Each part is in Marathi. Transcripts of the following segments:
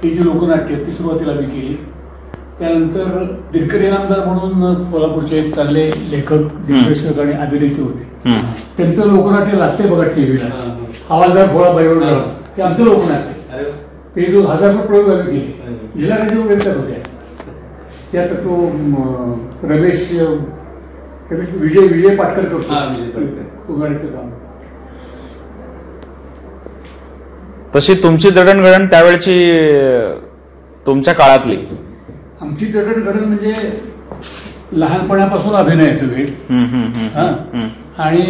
ही जी लोकनाट्य ती सुरुवातीला मी केली. त्यानंतर दिनकर इनामदार म्हणून कोल्हापूरचे एक चांगले लेखक, दिग्दर्शक आणि अभिनेते होते. त्यांचं लोकनाट्य लागते बघा टीव्हीला, हवालदार भोळा बाईवर, ते आमचं लोकनाट्य. ते जो 1000 प्रयोग आम्ही केले, जिल्हा रेडिओ व्यक्तात होत्या. त्यात तो रमेश विजय पाटकर करतो गाडीचं काम. तशी तुमची जडणघडण त्यावेळची तुमच्या काळातली? आमची जडणघडण म्हणजे लहानपणापासून अभिनयाचं वेळ, आणि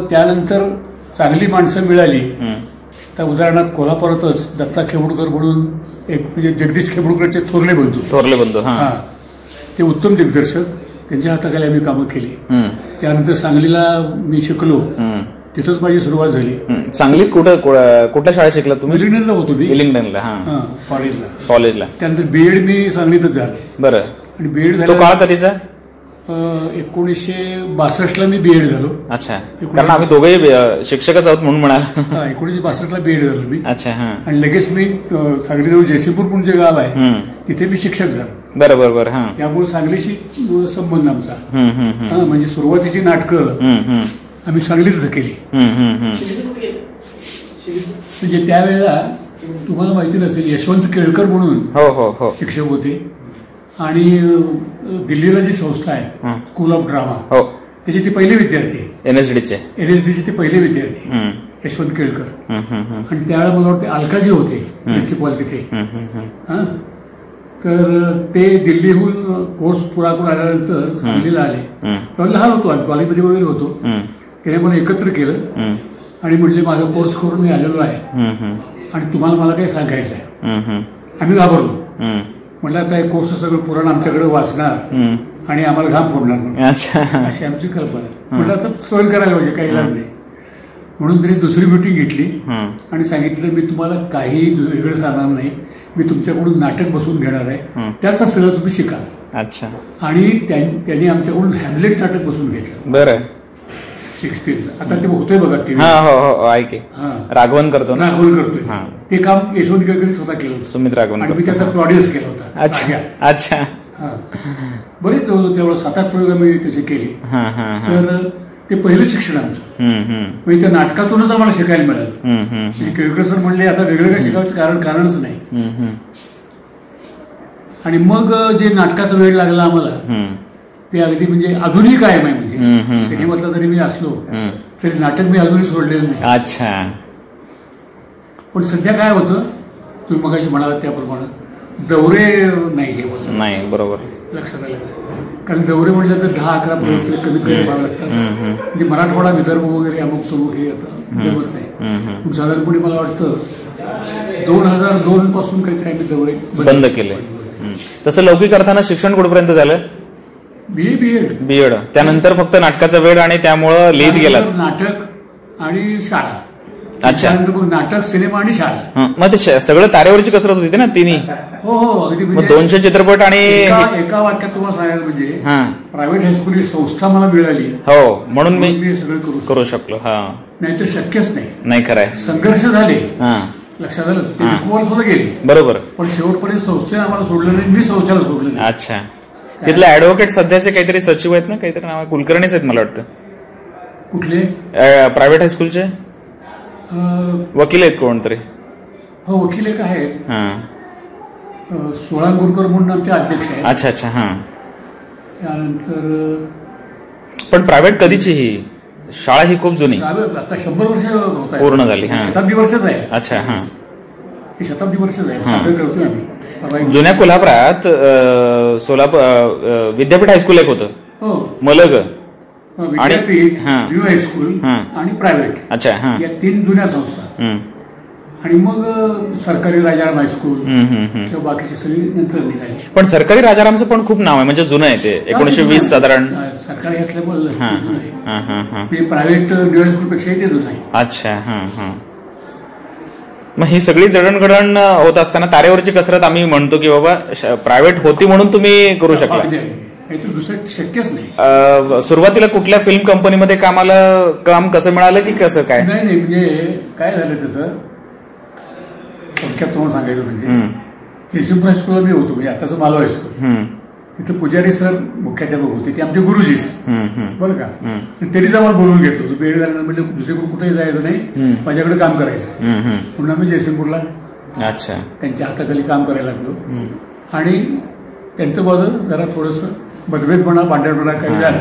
त्यानंतर चांगली माणसं मिळाली. तर उदाहरणार्थ कोल्हापुरातच दत्ता खेबुडकर म्हणून एक, म्हणजे जगदीश खेबुडकरचे थोरले बंधू, ते उत्तम दिग्दर्शक, त्यांच्या हाताखाली आम्ही कामं केली. त्यानंतर सांगलीला मी शिकलो, तिथंच माझी सुरुवात झाली. सांगलीत कुठल्या शाळेत शिकला तुम्ही? विलिंग्डनला होतो मी. विलिंग्डनला? कॉलेजला. त्यानंतर बीएड मी सांगलीतच झालो. बरं. आणि बीएड झाला काळ कधीचा? 1962ला मी बीएड झालो. अच्छा. कारण आम्ही दोघेही शिक्षकच आहोत म्हणून म्हणाला. 1962ला बीएड झालो मी. अच्छा. आणि लगेच मी सांगलीजवळ जयसिंगपूर म्हणून जे गाव आहे तिथे मी शिक्षक झालो. बरोबर. त्यामुळे सांगलीशी संबंध आमचा. म्हणजे सुरुवातीची नाटकं आम्ही सांगलीतच केली. म्हणजे त्यावेळेला तुम्हाला माहिती नसेल, यशवंत केळकर म्हणून शिक्षक होते. आणि दिल्लीला जी संस्था आहे स्कूल ऑफ ड्रामा, त्याचे ते पहिले विद्यार्थी, एनएसडीचे ते पहिले विद्यार्थी यशवंत केळकर. आणि त्यावेळेला मला वाटतं अलकाजी होते प्रिन्सिपल तिथे. तर ते दिल्लीहून कोर्स पुरा करून आल्यानंतर सांगलीला आले. तेव्हा लहान होतो आम्ही, कॉलेजमध्ये वगैरे होतो. त्याने मला एकत्र केलं आणि म्हणले माझा कोर्स करून मी आलेलो आहे आणि तुम्हाला मला काही सांगायचं आहे. आम्ही घाबरलो. म्हटलं आता एक कोर्स सगळं पुराण आमच्याकडे वाचणार आणि आम्हाला घाम फोडणार, अशी आमची कल्पना. म्हटलं आता सहन करायला पाहिजे, काही इलाज नाही. म्हणून त्यांनी दुसरी मीटिंग घेतली आणि सांगितलं मी तुम्हाला काही वेगळं सांगणार नाही, मी तुमच्याकडून नाटक बसून घेणार आहे, त्याचं सगळं तुम्ही शिका. अच्छा. आणि त्यांनी आमच्याकडून हॅमलेट नाटक बसून घेतलं. बरं. शेक्सपिअरचं. आता ते होतोय बघा टीव्ही. ऐके राघवन करतोय. ते काम यशवंत केळकर स्वतः केलं, सुमित राघवन. मी त्याचा प्रोड्यूस केला होता. अच्छा. बरेच तेवढं 7-8 प्रयोग आम्ही त्याचे केले. तर ते पहिलं शिक्षण आमचं. म्हणजे त्या नाटकातूनच आम्हाला शिकायला मिळालं. केळकर सर म्हणले आता वेगळं काय शिकायचं कारणच नाही. आणि मग जे नाटकाचा वेळ लागला आम्हाला, ते अगदी म्हणजे अजूनही कायम आहे. म्हणजे सिनेमातला जरी मी असलो तरी नाटक मी अजूनही सोडलेलं नाही. अच्छा. पण सध्या काय होतं, तुम्ही मगाशी म्हणालात त्याप्रमाणे दौरे नाही जेवण नाही. बरोबर. लक्षात आलं का? कारण दौरे म्हटलं तर 10-11 कमीत कमी व्हावं लागतात. म्हणजे मराठवाडा, विदर्भ वगैरे अमुक तमुक हे आता जमत नाही. पण साधारणपणे मला वाटतं 2002 पासून काहीतरी आम्ही दौरे बंद केले. तसं लौकिक अर्थानं शिक्षण कुठपर्यंत झालं? बीएड. त्यानंतर फक्त नाटकाचा वेळ आणि त्यामुळं लिहित गेला. नाटक आणि शाळा. अच्छा. मग नाटक, सिनेमा आणि शाळा. मग ते सगळं तारेवरची कसरत होती ना तिन्ही? हो. अगदी. 200 चित्रपट आणि एका वाक्यात तुम्हाला सांगायला म्हणजे प्रायव्हेट हायस्कूल ही संस्था मला मिळाली. हो, म्हणून मी सगळं करू शकलो. नाहीतर शक्यच नाही. खरंय. संघर्ष झाले. लक्षात आलं. ते सुद्धा गेले. बरोबर. पण शेवटपर्यंत संस्थेने आम्हाला सोडलं नाही, मी संस्थेला सोडलं नाही. अच्छा. तिथले ऍडव्होकेट सध्याचे काहीतरी सचिव आहेत ना, काहीतरी नाव कुलकर्णीच आहेत मला वाटतं. कुठले? प्रायव्हेट हायस्कूलचे वकील आहेत कोणतरी. हो, वकील एक आहेत. सोळांकुरकर म्हणून आमचे अध्यक्ष आहेत. अच्छा. त्यानंतर पण प्रायव्हेट कधीची ही शाळा? ही खूप जुनी, आता 100 वर्ष पूर्ण झाली. शताब्दी वर्षच आहे. अच्छा. शताब्दी वर्षच आहे. साजरं करतोय आम्ही. जुन्या कोल्हापुरात विद्यापीठ हायस्कूल एक होतं, मलग विद्यापीठ, न्यू हायस्कूल आणि प्रायव्हेट. अच्छा. या 3 जुन्या संस्था. आणि मग सरकारी राजाराम हायस्कूल किंवा बाकीची सगळी नंतर निघाली. पण सरकारी राजारामचं पण खूप नाव आहे, म्हणजे जुनं आहे ते. 1920 साधारण. सरकारी असल्यामुळे प्रायव्हेट न्यू हायस्कूल पेक्षाही ते जुनं आहे. अच्छा. मग ही सगळी जडणघडण होत असताना तारेवरची कसरत आम्ही म्हणतो की बाबा प्रायव्हेट होती म्हणून तुम्ही करू शकला, दुसरं शक्यच नाही. सुरुवातीला कुठल्या फिल्म कंपनीमध्ये काम कसं मिळालं की कसं काय? नाही म्हणजे काय झालं त्याचं थोडक्यात तुम्हाला सांगायचं म्हणजे जयसिंगपूर हायस्कूलला मी होतो, म्हणजे आताचं मालव हायस्कूल. तिथं पुजारी सर मुख्याध्यापक होते, ते आमचे गुरुजीच बरं का. त्यांनीच आम्हाला बोलवून घेतलं होतं. बीएड झाल्यानंतर म्हणजे दुसरीकडे कुठेही जायचं नाही, माझ्याकडे काम करायचं म्हणून आम्ही जयसिंगपूरला अच्छा त्यांच्या हाताखाली काम करायला लागलो. आणि त्यांचं माझं जरा थोडंसं मतभेदपणा भांडणपणा काही झालं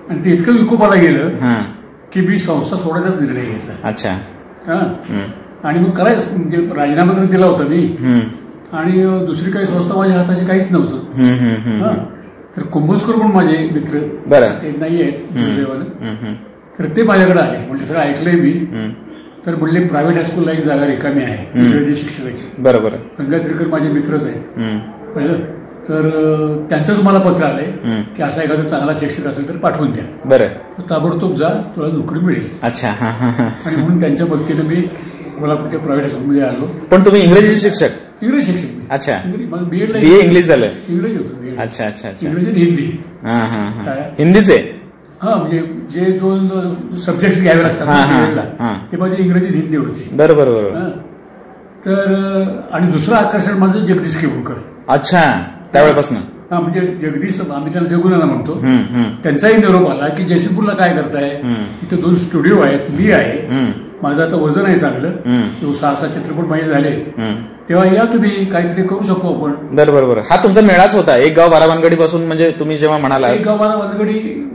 आणि ते इतकं विकोपाला गेलं की मी संस्था सोडायचाच निर्णय घेतला. अच्छा. आणि मग करायचं म्हणजे राजीनामा तर दिला होता मी, आणि दुसरी काही संस्था माझ्या हाताशी काहीच नव्हतं. तर कुंभोजकर पण माझे मित्र ते नाही आहेत दुर्दैवानं, तर ते माझ्याकडे आले. म्हणजे सगळं ऐकलंय मी. तर म्हणले प्रायव्हेट हायस्कूलला एक जागा रिकामी आहे इंग्रजी शिक्षणाची. बरोबर. गंगात्रीकर माझे मित्रच आहेत पहिलं. तर त्यांचंच मला पत्र आलंय की असा एखादा चांगला शिक्षक असेल तर पाठवून द्या. बरं. ताबडतोब जा, तुला नोकरी मिळेल. अच्छा. आणि म्हणून त्यांच्या मदतीने मी कोल्हापूरच्या प्रायव्हेट हायस्कूलमध्ये आलो. पण तुम्ही इंग्रजी शिक्षक? इंग्रजी शिक्षक. अच्छा. बीएड इंग्लिश झालं? इंग्रजी होतं. अच्छा अच्छा अच्छा. इंग्रजी आणि हिंदी. हिंदीचे? हा, म्हणजे जे 2 सब्जेक्ट घ्यावे लागतात ते माझी इंग्रजी हिंदी होती. बरोबर. तर आणि दुसरं आकर्षण माझं जगदीश केवुरकर. अच्छा, त्यावेळेपासून? हा, म्हणजे जगदीश, आम्ही त्याला जगुनाला म्हणतो. त्यांचाही निरोप आला की जयसिंगपूरला काय करताय, इथे 2 स्टुडिओ आहेत, मी आहे, माझं आता वजन आहे चांगलं, 6-6 चित्रपट माझे झाले, तेव्हा या तुम्ही काहीतरी करू शकू आपण. बरोबर. हा तुमचा मेळाच होता एक गाव बारा भानगडी पासून, म्हणजे तुम्ही जेव्हा म्हणाला एक गाव बारा भानगडी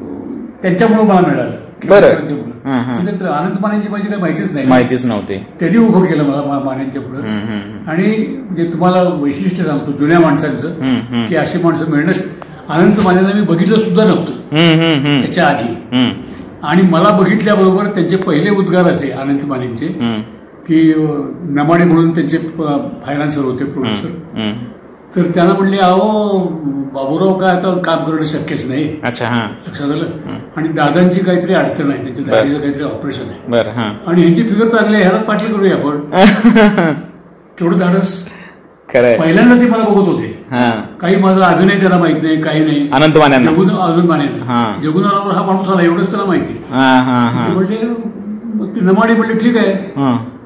त्यांच्यामुळे मला मिळालं. बरं. आनंद मानेंची माझी काही माहितीच नव्हती. त्यांनी उभं केलं मला मानेंच्या पुढे. आणि म्हणजे तुम्हाला वैशिष्ट्य सांगतो जुन्या माणसांचं की अशी माणसं मिळणं. अनंत मानेला मी बघितलं सुद्धा नव्हतं त्याच्या आधी. आणि मला बघितल्याबरोबर त्यांचे पहिले उद्गार असे अनंत मानेंचे की नमाडे म्हणून त्यांचे फायनान्सर होते, प्रोड्युसर. तर त्यांना म्हणले, अहो बाबूराव काय आता काम करणं शक्यच नाही. अच्छा. लक्षात आलं. आणि दादांची काहीतरी अडचण आहे, त्यांच्या दाढीचं काहीतरी ऑपरेशन आहे, आणि ह्यांची फिगर चांगली आहे, ह्यालाच पाठी करूया आपण. तेवढं धाडस. पहिल्यांदा ते मला बघत होते. काही माझा अभिनय त्याला माहित नाही, काही नाही. अनंत माने जगून आल्यावर हा माणूस आला एवढंच त्याला माहिती. ते म्हणले, ती नमाडी म्हणले ठीक आहे.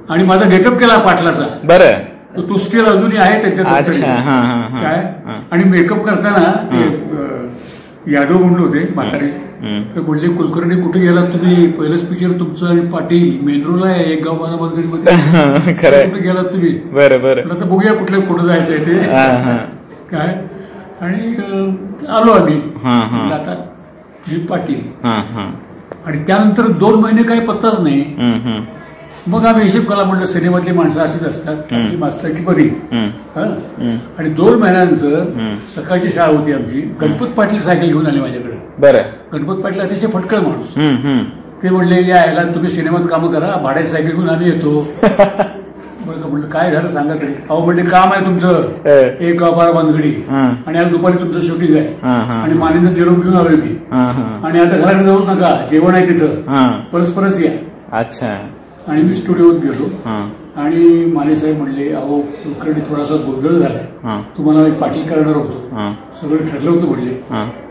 आणि माझा गेटअप केला पाटलाचा. बरं. तो स्टील अजूनही आहे त्याच्यात. काय. आणि मेकअप करताना ते यादव म्हणले होते म्हातारे, तर म्हणले, कुलकर्णी कुठे गेला तुम्ही, पहिलंच पिक्चर तुमचं आणि पाटील मेंद्रोला आहे एक गाव बारा भानगडीमध्ये, कुठे गेलात तुम्ही. बरं. आता बघूया कुठं जायचंय ते. काय. आणि आलो आम्ही. आता पाटील. आणि त्यानंतर 2 महिने काही पत्ताच नाही. मग आम्ही हिशेब केला, म्हटलं सिनेमातली माणसं अशीच असतात, मास्तर की बरी. आणि 2 महिन्यानंतर सकाळची शाळा होती आमची, गणपत पाटील सायकल घेऊन आले माझ्याकडे. बरं. गणपत पाटील अतिशय फटकळ माणूस. ते म्हणले, यायला तुम्ही सिनेमात कामं करा, भाड्याची सायकल घेऊन आम्ही येतो. बरं का. म्हटलं काय झालं सांगा तरी. अहो म्हणले, काम आहे तुमचं एक गाव बारा भानगडी, आणि आज दुपारी तुमचं शूटिंग आहे, आणि मानेंचा निरोप घेऊन आलोय मी, आणि आता घराकडे जाऊच नका, जेवण आहे तिथं, परस्परच या. अच्छा. आणि मी स्टुडिओत गेलो. आणि माने साहेब म्हणले, अहो कुलकर्णी थोडासा गोंधळ झालाय, तुम्हाला एक पाटील करणार होतो, सगळं ठरलं होतं म्हणले,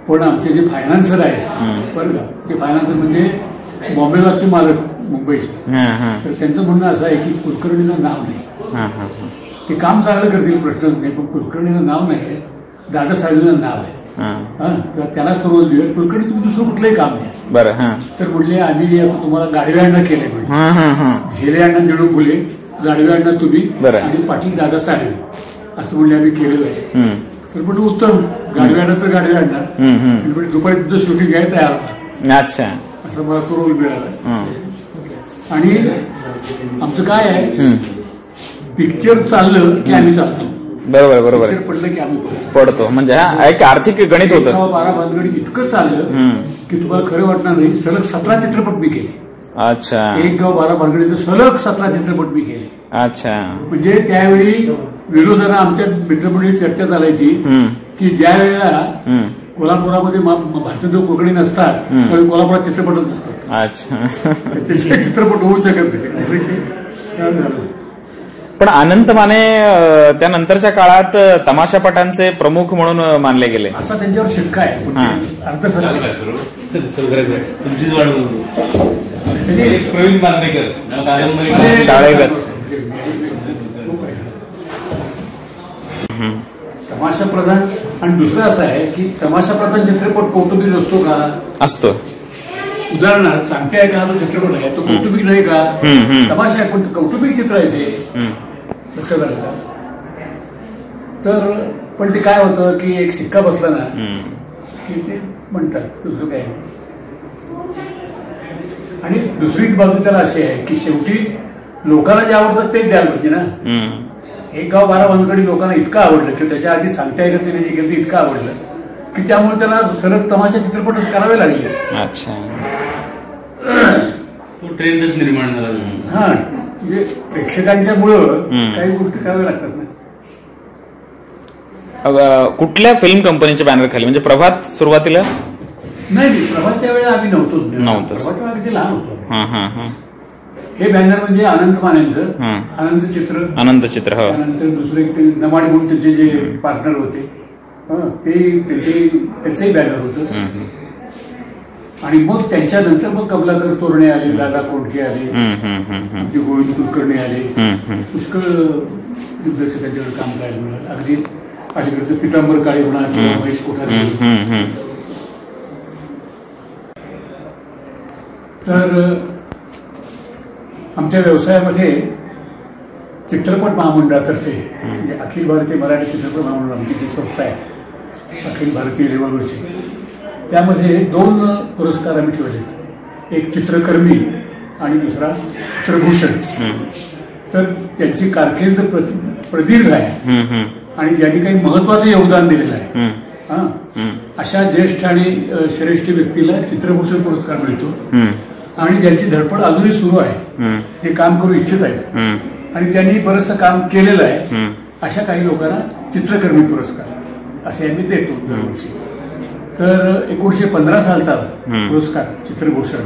पण आमचे जे फायनान्सर आहेत बरं का, ते फायनान्सर म्हणजे बॉम्बेलाचे मालक मुंबईचे, तर त्यांचं म्हणणं असं आहे की कुलकर्णीचं नाव नाही, ते काम चांगलं करतील प्रश्नच नाही, पण कुलकर्णीचं नाव नाही, दादासाहेबांचं नाव आहे. त्यालाच तो रोल दिला, कुलकर्णी तुम्ही दुसरं कुठलंही काम द्या. बरं. तर म्हणले, आम्ही आता तुम्हाला गाडव्यांना केलंय म्हणजे, झेले अण्णा निळू फुले, गाडव्यांना तुम्ही, आणि पाटील दादा साळवे असं म्हणले आम्ही केलेलं आहे. तर म्हणलं उत्तम, गाडव्यांना तर गाडवे आणणार, दुपारी तुमचं शूटिंग आहे तयार होता. अच्छा. असं मला तो रोल मिळाला. आणि आमचं काय आहे, पिक्चर चाललं की आम्ही चालतो. बरोबर. पडलं की आम्ही पडतो, म्हणजे एक आर्थिक गणित होतं. बारा भानगडी इतकं चाललं की तुम्हाला खरं वाटणार नाही, सलग 17 चित्रपट मी केले. अच्छा. एक गाव बारा भानगडीचं सलग 17 चित्रपट मी केले. अच्छा. म्हणजे त्यावेळी विरोधानं आमच्या मित्रमंडळी चर्चा चालायची की ज्या वेळेला कोल्हापुरामध्ये भारतीय कोकणी नसतात त्यावेळी कोल्हापुरात चित्रपटच नसतात. अच्छा. त्याच्याशिवाय चित्रपट होऊ शकत नाही. पण अनंत माने त्यानंतरच्या काळात तमाशापटांचे प्रमुख म्हणून मानले गेले, असा त्यांच्यावर शिक्का आहे. प्रवीण बांदेकर, साळेकर. तमाशा प्रधान. आणि दुसरं असं आहे की तमाशा प्रधान चित्रपट कौटुंबिक असतो का? असतो. उदाहरणार्थ सांगते आहे का, तो चित्रपट आहे तो कौटुंबिक नाही का? तमाशा आहे पण कौटुंबिक चित्र आहे ते, लक्षात आलं का? तर पण ते काय होतं की एक शिक्का बसला ना की ते म्हणतात, दुसरं काय नाही. आणि दुसरी बाजू त्याला अशी आहे की शेवटी लोकांना जे आवडतं तेच द्यायला पाहिजे ना. एक गाव 12 वानकडी लोकांना इतकं आवडलं की त्याच्या आधी सांगता येईल त्याने जे इतकं आवडलं की त्यामुळे त्याला सरळ तमाशा चित्रपटच करावे लागले. अच्छा, तो ट्रेंडच निर्माण झाला. हा, म्हणजे प्रेक्षकांच्या मुळे काही गोष्टी कराव्या लागतात ना. कुठल्या फिल्म कंपनीच्या बॅनर खाली, म्हणजे प्रभात सुरुवातीला? नाही, प्रभातच्या वेळेला आम्ही नव्हतोच. प्रभातच्या वेळेला किती लहान होतो. हे बॅनर म्हणजे अनंत मानेंचं अनंत चित्र. त्यानंतर दुसरे नमाडी म्हणून त्यांचे जे पार्टनर होते ते त्यांचंही बॅनर होतं. आणि मग त्यांच्यानंतर मग कमलाकर तोरणे आले, दादा कोंडके आले, आमचे गोविंद कुलकर्णी आले. पुष्कळ दिग्दर्शकांच्याकडे काम करायला मिळालं. अगदी अलीकडचं पितांबर काळे म्हणा किंवा महेश कोठारे. तर आमच्या व्यवसायामध्ये चित्रपट महामंडळातर्फे म्हणजे अखिल भारतीय मराठी चित्रपट महामंडळ आमची जी संस्था आहे अखिल भारतीय लेवलवरची, त्यामध्ये 2 पुरस्कार आम्ही ठेवले. एक चित्रकर्मी आणि दुसरा चित्रभूषण. तर त्यांची कारकीर्द प्रदीर्घ आहे आणि ज्यांनी काही महत्वाचं योगदान दिलेलं आहे अशा ज्येष्ठ आणि श्रेष्ठ व्यक्तीला चित्रभूषण पुरस्कार मिळतो. आणि ज्यांची धडपड अजूनही सुरू आहे, ते काम करू इच्छित आहेत आणि त्यांनी बरंचसं काम केलेलं आहे, अशा काही लोकांना चित्रकर्मी पुरस्कार असे आम्ही देतो दरवर्षी. तर 1915 सालचा पुरस्कार चित्रभूषण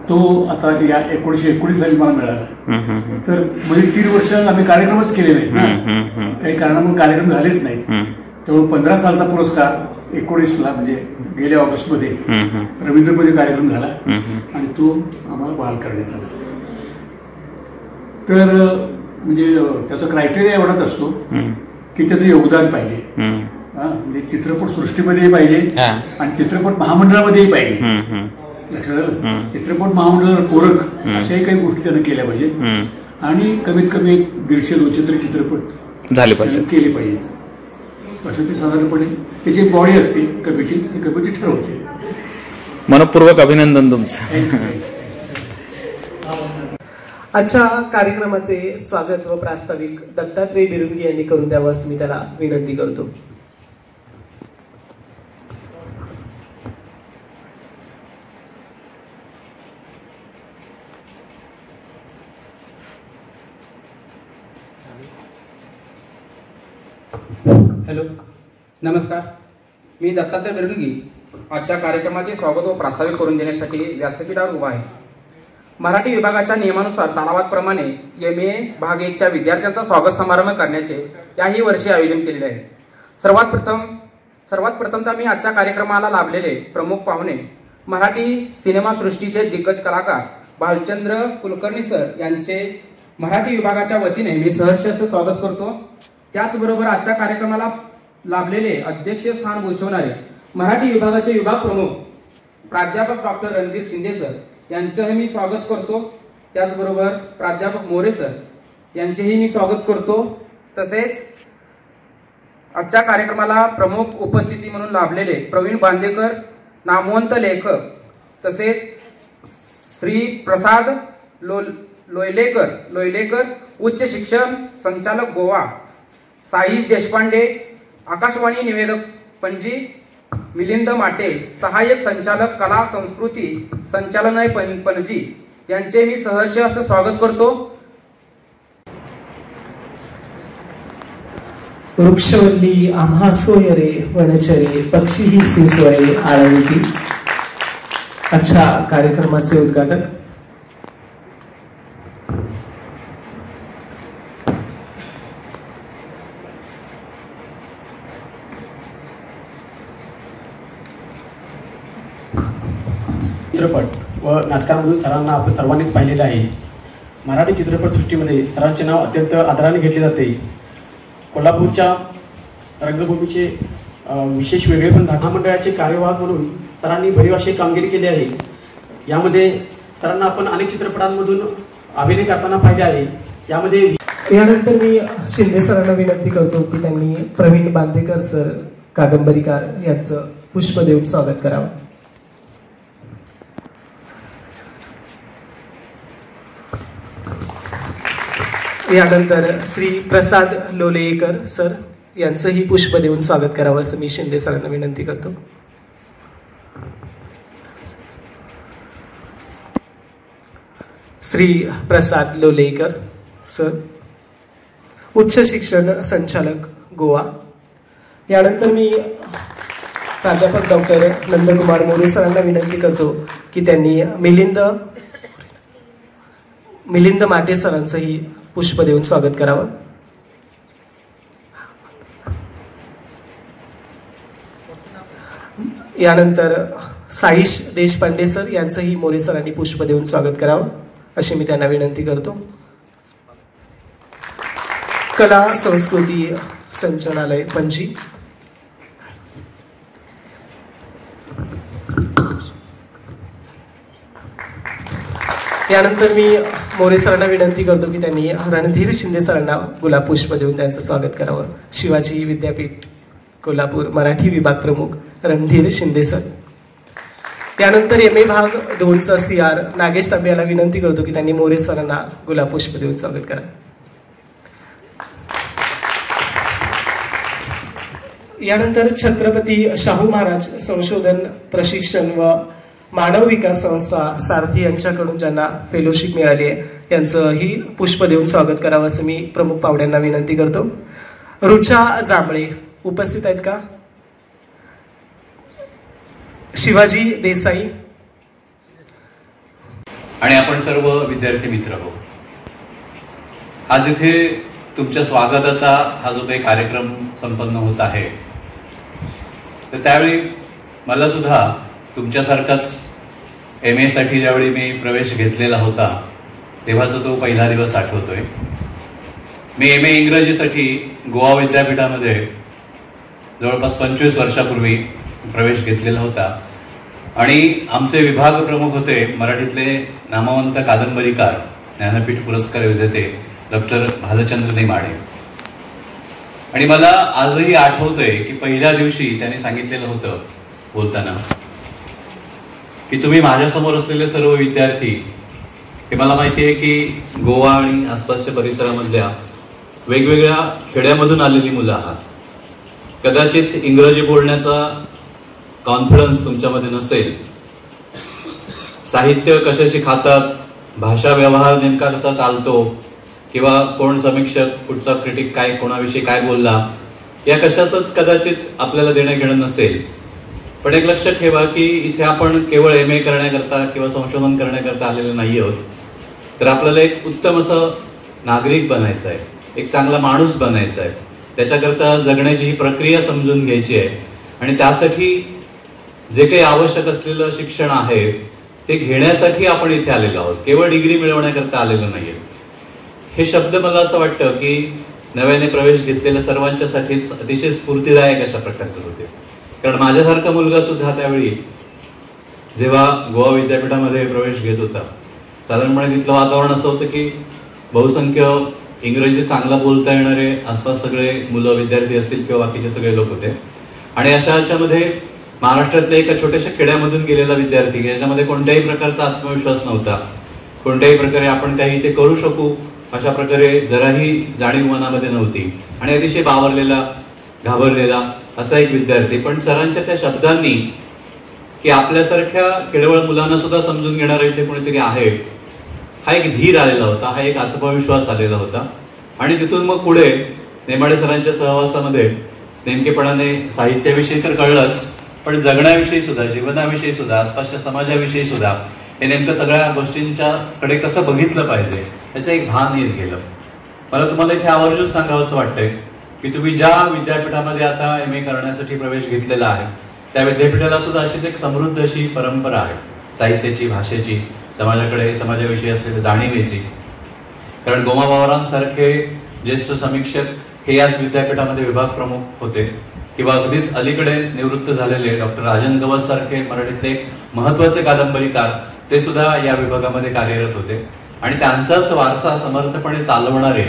तो आता या 1919 साली मला मिळाला. तर म्हणजे 3 वर्ष आम्ही कार्यक्रमच केले नाहीत ना, काही कारणामुळे कार्यक्रम झालेच नाहीत. त्यामुळे 15 सालचा पुरस्कार 19ला म्हणजे गेल्या ऑगस्टमध्ये रवींद्रमध्ये कार्यक्रम झाला आणि तो आम्हाला बहाल करण्यात आला. तर म्हणजे त्याचा क्रायटेरिया एवढाच असतो की त्याचं योगदान पाहिजे, म्हणजे चित्रपट सृष्टीमध्येही पाहिजे आणि चित्रपट महामंडळामध्येही पाहिजे. लक्षात आलं? चित्रपट महामंडळ पूरक अशाही काही गोष्टी त्यानं केल्या पाहिजेत आणि कमीत कमी 150-200 तरी चित्रपट झाले पाहिजे, केले पाहिजेत. असं ते साधारणपणे त्याची बॉडी असते कमिटी, ती कमिटी ठरवते. मनपूर्वक अभिनंदन तुमचं. आजच्या कार्यक्रमाचे स्वागत व प्रास्ताविक दत्तात्रय बिरुंगी यांनी करून द्यावं असं मी त्याला विनंती करतो. हॅलो, नमस्कार. मी दत्तात्रय बिरुंगी आजच्या कार्यक्रमाचे स्वागत व प्रास्ताविक करून देण्यासाठी व्यासपीठावर उभा आहे. मराठी विभागाच्या नियमानुसार सालावादप्रमाणे MA भाग 1च्या विद्यार्थ्यांचा स्वागत समारंभ करण्याचे याही वर्षी आयोजन केलेले आहे. सर्वात प्रथमतः मी आजच्या कार्यक्रमाला लाभलेले प्रमुख पाहुणे मराठी सिनेमासृष्टीचे दिग्गज कलाकार भालचंद्र कुलकर्णी सर यांचे मराठी विभागाच्या वतीने मी सहर्ष असे स्वागत करतो. त्याचबरोबर आजच्या कार्यक्रमाला लाभलेले अध्यक्षीय स्थान भूषवणारे मराठी विभागाचे विभाग प्रमुख प्राध्यापक डॉक्टर रणधीर शिंदे सर यांचंही मी स्वागत करतो. त्याचबरोबर प्राध्यापक मोरे सर यांचेही मी स्वागत करतो. तसेच आजच्या कार्यक्रमाला प्रमुख उपस्थिती म्हणून लाभलेले प्रवीण बांदेकर नामवंत लेखक, तसेच श्री प्रसाद लोयलेकर उच्च शिक्षण संचालक गोवा, साईश देशपांडे आकाशवाणी निवेदक पणजी, मिलिंद माटे सहाय्यक संचालक कला संस्कृती संचालनालय पणजी यांचे मी सहर्ष असं स्वागत करतो. वृक्षवल्ली आम्हा सोय रे वनचरे पक्षीही सुसोय आळंकी. आजच्या कार्यक्रमाचे उद्घाटक चित्रपट व नाटकांमधून सरांना आपण सर्वांनीच पाहिलेलं आहे. मराठी चित्रपटसृष्टीमध्ये सरांचे नाव अत्यंत आदराने घेतले जाते. कोल्हापूरच्या रंगभूमीचे विशेष वेगळे पण महामंडळाचे कार्यवाहक म्हणून सरांनी भरीव अशी कामगिरी केली आहे. यामध्ये सरांना आपण अनेक चित्रपटांमधून अभिनय करताना पाहिले आहे. यामध्ये यानंतर मी शिंदे सरांना विनंती करतो की त्यांनी प्रवीण बांदेकर सर कादंबरीकार यांचं पुष्प देऊन स्वागत करावं. यानंतर श्री प्रसाद लोलेकर सर यांचंही पुष्प देऊन स्वागत करावं असं मी शिंदे सरांना विनंती करतो. श्री प्रसाद लोलेकर सर, उच्च शिक्षण संचालक गोवा. यानंतर मी प्राध्यापक डॉक्टर नंदकुमार मोरे सरांना विनंती करतो की त्यांनी मिलिंद माटे सरांचंही पुष्प देऊन स्वागत करावं. यानंतर साईश देशपांडे सर यांचंही मोरे सरांनी पुष्प देऊन स्वागत करावं अशी मी त्यांना विनंती करतो. कला संस्कृती संचालनालय पणजी. यानंतर मी मोरे सरांना विनंती करतो की त्यांनी रणधीर शिंदे सरांना गुलाब पुष्प देऊन त्यांचं स्वागत करावं. शिवाजी विद्यापीठ कोल्हापूर मराठी विभाग प्रमुख रणधीर शिंदे सर. यानंतर MA भाग 2चा CR नागेश तांबे याला विनंती करतो की त्यांनी मोरे सरांना गुलाब पुष्प देऊन स्वागत करा. यानंतर छत्रपती शाहू महाराज संशोधन प्रशिक्षण व मानव विकास संस्था सारथी यांच्याकडून ज्यांना फेलोशिप मिळाली आहे यांचंही पुष्प देऊन स्वागत करावं असं मी प्रमुख पाहुण्यांना विनंती करतो. रुचा जांभळे उपस्थित आहेत का? शिवाजी देसाई. आणि आपण सर्व विद्यार्थी मित्र हो, आज इथे तुमच्या स्वागताचा हा जो काही कार्यक्रम संपन्न होत आहे तर त्यावेळी मला सुद्धा तुमच्यासारखाच MA साठी ज्यावेळी मी प्रवेश घेतलेला होता तेव्हाचा तो पहिला दिवस आठवतोय. मी MA इंग्रजीसाठी गोवा विद्यापीठामध्ये जवळपास 25 वर्षापूर्वी प्रवेश घेतलेला होता आणि आमचे विभाग प्रमुख होते मराठीतले नामवंत कादंबरीकार ज्ञानपीठ पुरस्कार विजेते डॉक्टर भालचंद्र नेमाडे. आणि मला आजही आठवतंय की पहिल्या दिवशी त्यांनी सांगितलेलं होतं बोलताना की तुम्ही माझ्यासमोर असलेले सर्व विद्यार्थी हे मला माहिती आहे की गोवा आणि आसपासच्या परिसरामधल्या वेगवेगळ्या खेड्यामधून आलेली मुलं आहात. कदाचित इंग्रजी बोलण्याचा कॉन्फिडन्स तुमच्यामध्ये नसेल, साहित्य कशाशी खातात, भाषा व्यवहार नेमका कसा चालतो किंवा कोण समीक्षक कुठचा क्रिटिक काय कोणाविषयी काय बोलला या कशाचंच कदाचित आपल्याला देणं घेणं नसेल. पण एक लक्षात ठेवा की इथे आपण केवळ MA करण्याकरता किंवा संशोधन करण्याकरता आलेलो नाही आहोत, तर आपल्याला एक उत्तम असं नागरिक बनायचं आहे, एक चांगला माणूस बनायचा आहे. त्याच्याकरता जगण्याची ही प्रक्रिया समजून घ्यायची आहे आणि त्यासाठी जे काही आवश्यक असलेलं शिक्षण आहे ते घेण्यासाठी आपण इथे आलेलो आहोत, केवळ डिग्री मिळवण्याकरता आलेलो नाहीये. हे शब्द मला असं वाटतं की नव्याने प्रवेश घेतलेल्या सर्वांच्यासाठीच अतिशय स्फूर्तिदायक अशा प्रकारचे होते. कारण माझ्यासारखा मुलगा सुद्धा त्यावेळी जेव्हा गोवा विद्यापीठामध्ये प्रवेश घेत होता साधारणपणे तिथलं वातावरण असं होतं की बहुसंख्य इंग्रजी चांगला बोलता येणारे आसपास सगळे मुलं विद्यार्थी असतील किंवा बाकीचे सगळे लोक होते. आणि अशा याच्यामध्ये महाराष्ट्रातल्या एका छोट्याशा खेड्यामधून गेलेला विद्यार्थी याच्यामध्ये कोणत्याही प्रकारचा आत्मविश्वास नव्हता, कोणत्याही प्रकारे आपण काही ते करू शकू अशा प्रकारे जराही जाणीव मनामध्ये नव्हती आणि अतिशय बावरलेला घाबरलेला असा एक विद्यार्थी. पण सरांच्या त्या शब्दांनी की आपल्यासारख्या खेडवळ मुलांना सुद्धा समजून घेणारं इथे कोणीतरी आहे हा एक धीर आलेला होता, हा एक आत्मविश्वास आलेला होता. आणि तिथून मग पुढे नेमाडे सरांच्या सहवासामध्ये नेमकेपणाने साहित्याविषयी तर कळलंच, पण जगण्याविषयी सुद्धा, जीवनाविषयी सुद्धा, आसपासच्या समाजाविषयी सुद्धा हे नेमकं सगळ्या गोष्टींच्या कडे कसं बघितलं पाहिजे याचं एक भान येत गेलं. मला तुम्हाला इथे आवर्जून सांगावं असं वाटतंय की तुम्ही ज्या विद्यापीठामध्ये आता MA करण्यासाठी प्रवेश घेतलेला आहे त्या विद्यापीठाला सुद्धा अशीच एक समृद्ध अशी परंपरा आहे साहित्याची, भाषेची, समाजाकडे समाजाविषयी असलेल्या जाणीवेची. कारण गोमा बावरांसारखे ज्येष्ठ समीक्षक हे याच विद्यापीठामध्ये विभाग प्रमुख होते, किंवा अगदीच अलीकडे निवृत्त झालेले डॉक्टर राजन गवस सारखे मराठीतले एक महत्वाचे कादंबरीकार ते सुद्धा या विभागामध्ये कार्यरत होते. आणि त्यांचाच वारसा समर्थपणे चालवणारे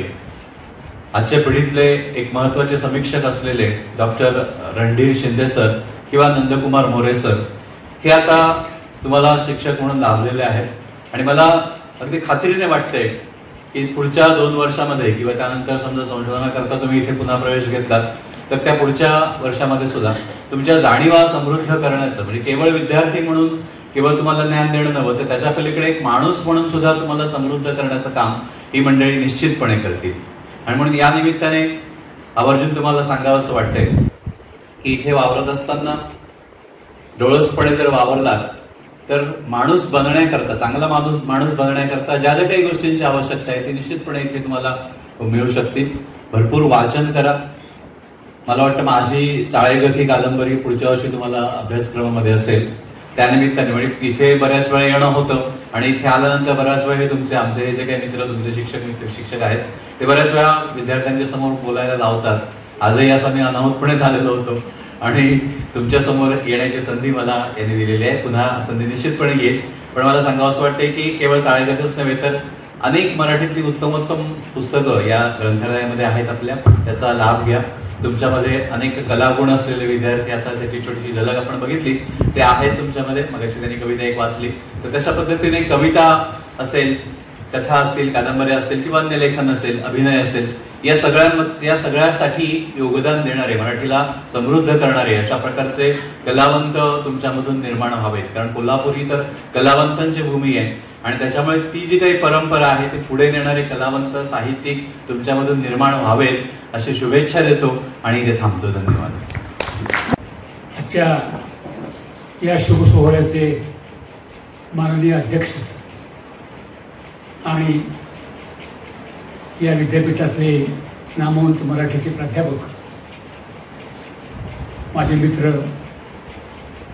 आजच्या पिढीतले एक महत्वाचे समीक्षक असलेले डॉक्टर रणधीर शिंदे सर किंवा नंदकुमार मोरे सर हे आता तुम्हाला शिक्षक म्हणून लाभलेले आहेत. आणि मला अगदी खात्रीने वाटतंय की पुढच्या 2 वर्षामध्ये किंवा त्यानंतर समजा संशोधनाकरता तुम्ही इथे पुन्हा प्रवेश घेतलात तर त्या पुढच्या वर्षामध्ये सुद्धा तुमच्या जाणीवा समृद्ध करण्याचं, म्हणजे केवळ विद्यार्थी म्हणून केवळ तुम्हाला ज्ञान देणं नव्हतं, तर त्याच्या पलीकडे एक माणूस म्हणून सुद्धा तुम्हाला समृद्ध करण्याचं काम ही मंडळी निश्चितपणे करतील. आणि म्हणून या निमित्ताने आवर्जून तुम्हाला सांगावं असं वाटतंय की इथे वावरत असताना डोळसपणे जर वावरलात तर माणूस बनण्याकरता, चांगला माणूस बनण्याकरता ज्या ज्या काही गोष्टींची आवश्यकता आहे ती निश्चितपणे इथे तुम्हाला मिळू शकते. भरपूर वाचन करा. मला वाटतं माझी चाळेगत कादंबरी पुढच्या वर्षी तुम्हाला अभ्यासक्रमामध्ये असेल. त्यानिमित्ताने म्हणजे इथे बऱ्याच वेळा येणं होतं आणि इथे आल्यानंतर बऱ्याच वेळा हे तुमचे आमचे जे काही मित्र, तुमचे शिक्षक आहेत ते बऱ्याच वेळा विद्यार्थ्यांच्या समोर बोलायला लावतात. आजही असं मी अनाहूतपणे झालेलो होतो आणि तुमच्या समोर येण्याची संधी मला यांनी दिलेली आहे. पुन्हा संधी निश्चितपणे येईल. पण मला सांगावं असं वाटतंय की केवळ चाळेगतच नव्हे तर अनेक मराठीतली उत्तमोत्तम पुस्तकं या ग्रंथालयामध्ये आहेत आपल्या, त्याचा लाभ घ्या. तुमच्यामध्ये अनेक कलागुण असलेले विद्यार्थी, आता त्याची छोटीशी झलक आपण बघितली, ते आहेत तुमच्यामध्ये. मगाशी त्यांनी कविता एक वाचली, तर तशा पद्धतीने कविता असेल, कथा असतील, कादंबऱ्या असतील किंवा अन्य लेखन असेल, अभिनय असेल, या सगळ्यासाठी योगदान देणारे, मराठीला समृद्ध करणारे अशा प्रकारचे कलावंत तुमच्यामधून निर्माण व्हावेत. कारण कोल्हापूर ही तर कलावंतांची भूमी आहे आणि त्याच्यामुळे ती जी काही परंपरा आहे ती पुढे नेणारे कलावंत, साहित्यिक तुमच्यामधून निर्माण व्हावेत अशी शुभेच्छा देतो आणि इथे थांबतो. धन्यवाद. आजच्या या शुभ सोहळ्याचे माननीय अध्यक्ष आणि या विद्यापीठातले नामवंत मराठीचे प्राध्यापक, माझे मित्र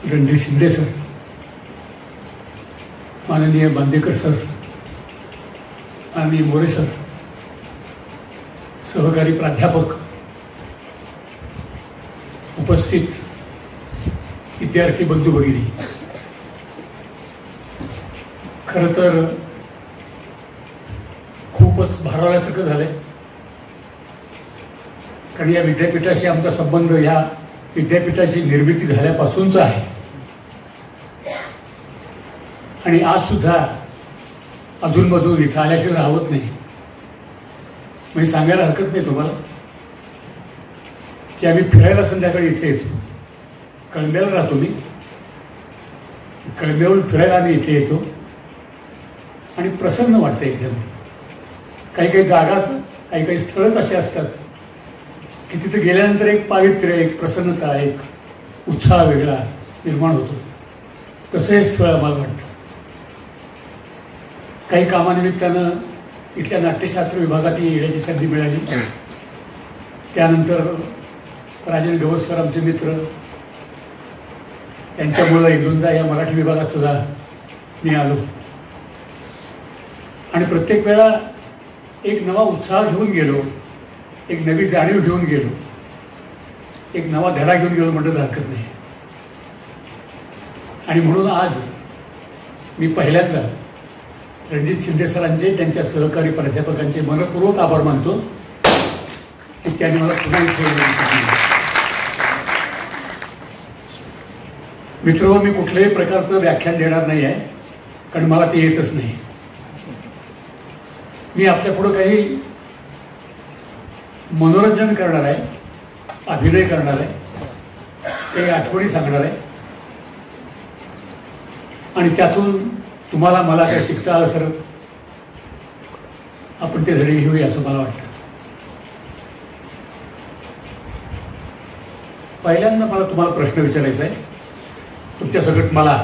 रणधीर शिंदे सर, माननीय बांदेकर सर, माननीय मोरे सर, सहकारी प्राध्यापक, उपस्थित विद्यार्थी बंधू भगिनी, खरं तर खूपच भारावल्यासारखं झालंय. कारण या विद्यापीठाशी आमचा संबंध या विद्यापीठाची निर्मिती झाल्यापासूनचा आहे आणि आज सुद्धा अधूनमधून इथं आल्याशिवाय राहत नाही. म्हणजे सांगायला हरकत नाही तुम्हाला की आम्ही फिरायला संध्याकाळी इथे येतो. कळंब्याला राहतो मी, कळंब्यावरून फिरायला आम्ही इथे येतो आणि प्रसन्न वाटतं एकदम. काही काही जागाच, काही काही स्थळच असे असतात की तिथे गेल्यानंतर एक पावित्र्य, एक प्रसन्नता, एक उत्साह वेगळा निर्माण होतो. तसं हे स्थळ आम्हाला वाटतं. काही कामानिमित्तानं इथल्या नाट्यशास्त्र विभागातही येण्याची संधी मिळाली. त्यानंतर राजन गवस सर आमचे मित्र, त्यांच्यामुळं 1-2दा या मराठी विभागात सुद्धा मी आलो आणि प्रत्येक वेळा एक नवा उत्साह घेऊन गेलो, एक नवी जाणीव घेऊन गेलो, एक नवा धडा घेऊन गेलो म्हटलं हरकत नाही. आणि म्हणून आज मी पहिल्यांदा रणजित शिंदे सरांचे, त्यांच्या सहकारी प्राध्यापकांचे मनपूर्वक आभार मानतो की त्यांनी मला पुन्हा इथे मित्र. मी कुठल्याही प्रकारचं व्याख्यान देणार नाही आहे कारण मला ते येतच नाही. मी आपल्या पुढं काही मनोरंजन करणार आहे, अभिनय करणार आहे, काही आठवणी सांगणार आहे आणि त्यातून तुम्हाला मला काय शिकता आलं सर, आपण ते धडे घेऊया असं मला वाटतं. पहिल्यांदा मला तुम्हाला प्रश्न विचारायचा आहे तुमच्या सगळं मला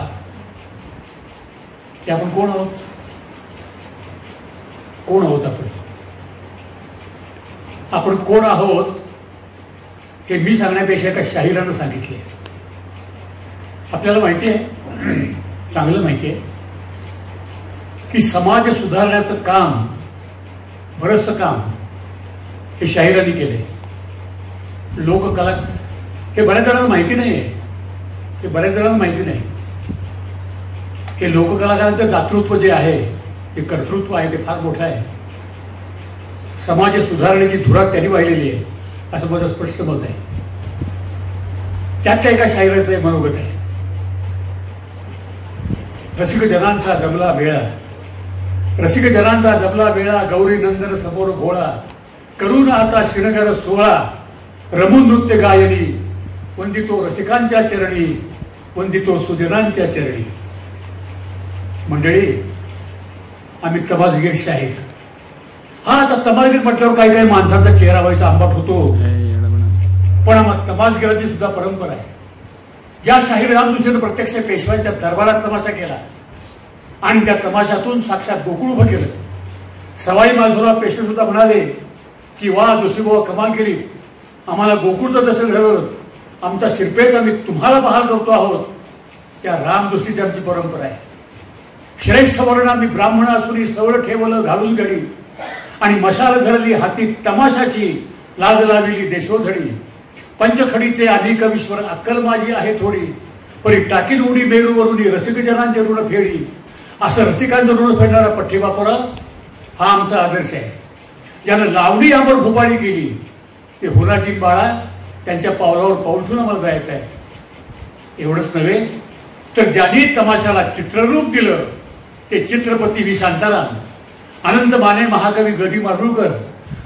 की आपण कोण आहोत? कोण आहोत आपण कोण आहोत हे मी सांगण्यापेक्षा एका शाहिरानं सांगितले. आपल्याला माहिती आहे, चांगलं माहिती आहे की समाज सुधारण्याचं काम, बरंचसं काम हे शाहिरांनी केलंय. लोककला हे बऱ्याच जणांना माहिती नाही आहे. हे बऱ्याच जणांना माहिती नाही. हे लोककलाकारांचं दातृत्व जे आहे, ते कर्तृत्व आहे, ते फार मोठं आहे. समाज सुधारण्याची धुरा त्यांनी वाहिलेली आहे असं माझं स्पष्ट मत आहे. त्यातल्या एका शाहिराचं एक मनोगत आहे. रसिक जनांचा जमला वेळा, रसिक जनांचा जमला वेळा, गौरी नंदन समोर भोळा, करून आता श्रीनगर सोहळा, रमू नृत्य गायनी, वंदितो रसिकांच्या चरणी, वंदितो सुजनांच्या चरणी. मंडळी, आम्ही तमासगीर शाहीर. हा, आता तमासगीर म्हटल्यावर काही काही माणसांचा चेहरा व्हायचा आंबाट होतो, पण आम्हाला तमासगीराची सुद्धा परंपरा आहे. ज्या शाहीर रामदुसरीनं प्रत्यक्ष पेशव्यांच्या दरबारात तमाशा केला आणि त्या तमाशातून साक्षात गोकुळ उभं केलं. सवाई माधवराव पेशवे सुद्धा म्हणाले की वा जोशीबुवा कमाल केली, आम्हाला गोकुळचं दर्शन घडवलं, आमचा शिरपेच आम्ही तुम्हाला बहाल करतो आहोत. त्या राम जोशीची आमची परंपरा आहे. श्रेष्ठ वर्ण आम्ही ब्राह्मण असून सवळ ठेवलं घालून गडी, आणि मशाल धरली हाती तमाशाची, लाज लाविली देशोधडी. पंचखडीचे आधी कवीश्वर अक्कल माझी आहे थोडी, परी टाकीन उडी मेरूवरून रसिक जनांचे ऋण फेडी. असं रसिकांचं ऋण फेडणारा पठ्ठीबापुरा हा आमचा आदर्श आहे. ज्यानं लावणी आंबर भोपाळी केली ते होनाजी बाळा, त्यांच्या पावलावर पाऊल ठेवून आम्हाला जायचं आहे. एवढंच नव्हे तर ज्यांनी तमाशाला चित्ररूप दिलं ते चित्रपती व्ही शांताराम, अनंत माने महाकवी गदी माडगूळकर,